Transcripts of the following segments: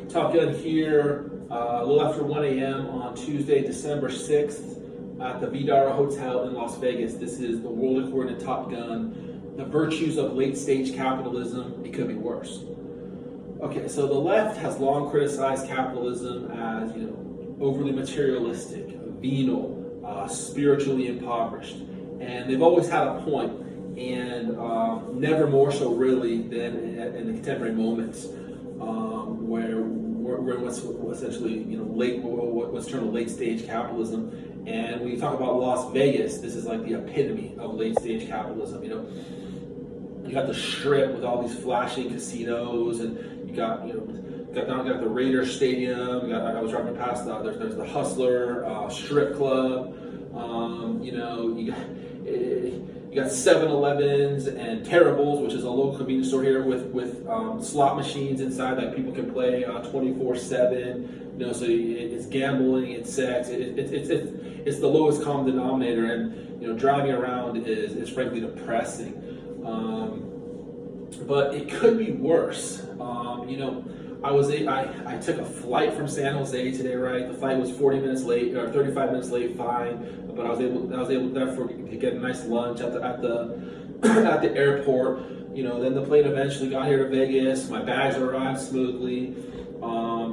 Top Gun here, a little after 1 a.m. on Tuesday, December 6th at the Vidara Hotel in Las Vegas. This is the world according to Top Gun, the virtues of late-stage capitalism. It could be worse. Okay, so the left has long criticized capitalism as, overly materialistic, venal, spiritually impoverished. And they've always had a point, and never more so really than in the contemporary moments, where we're in what's essentially what's termed late stage capitalism. And when you talk about Las Vegas, this is like the epitome of late stage capitalism. You got the Strip with all these flashy casinos, and you got the Raiders Stadium. I was driving past there's the Hustler Strip Club. You got 7-Elevens and Terribles, which is a local convenience store here with slot machines inside that people can play 24/7. So it's gambling, it's sex, it's the lowest common denominator, and driving around is frankly depressing. But it could be worse. I took a flight from San Jose today, right? The flight was 40 minutes late or 35 minutes late, fine. But I was able therefore to get a nice lunch at the at the airport. Then the plane eventually got here to Vegas. My bags arrived smoothly. I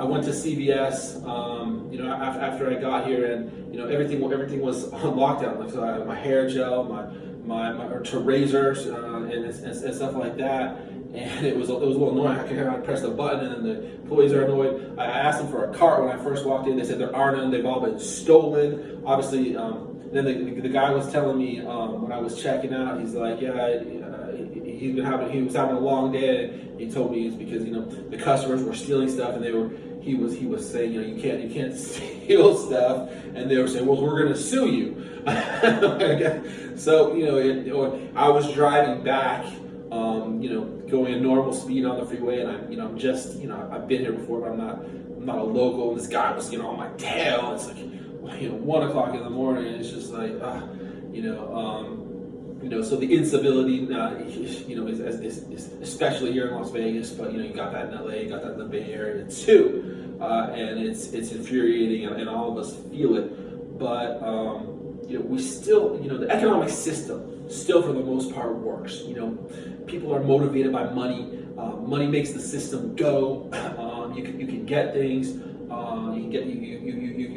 went to CVS. After I got here, and everything was on lockdown. Like, so I had my hair gel, my razors, and stuff like that. And it was a little annoying. I pressed the button, and the employees are annoyed. I asked them for a cart when I first walked in. They said there are none. They've all been stolen. Obviously, then the guy was telling me when I was checking out. He's like, yeah, he was having a long day. And he told me it's because the customers were stealing stuff, and he was saying you can't steal stuff, and they were saying, well, we're going to sue you. So I was driving back. Going at normal speed on the freeway, and I've been here before, but I'm not a local. And this guy was on my tail. It's like 1 o'clock in the morning. It's just like so the incivility is especially here in Las Vegas, but you got that in LA, you got that in the Bay Area too, and it's infuriating, and all of us feel it. But we still the economic system still for the most part works. People are motivated by money. Money makes the system go. You can get things. You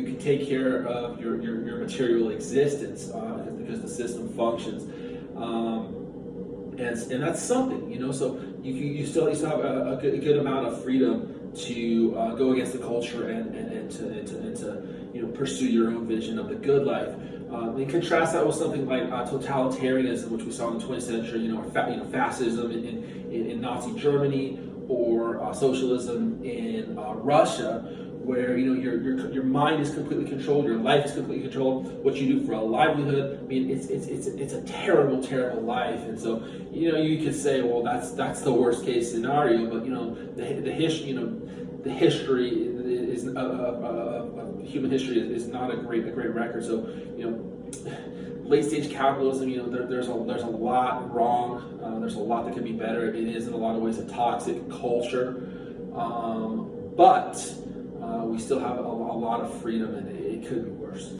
can take care of your material existence because the system functions. And that's something. So you still have a good amount of freedom to go against the culture and to pursue your own vision of the good life. And contrast that with something like totalitarianism, which we saw in the 20th century, or fascism in Nazi Germany, or socialism in Russia, where your mind is completely controlled, your life is completely controlled, what you do for a livelihood. I mean, it's a terrible, terrible life. And so you could say, well, that's the worst case scenario, but the history is human history is not a great record. So late stage capitalism, there's a lot wrong. There's a lot that could be better. It is in a lot of ways a toxic culture, but we still have a lot of freedom, and it could be worse.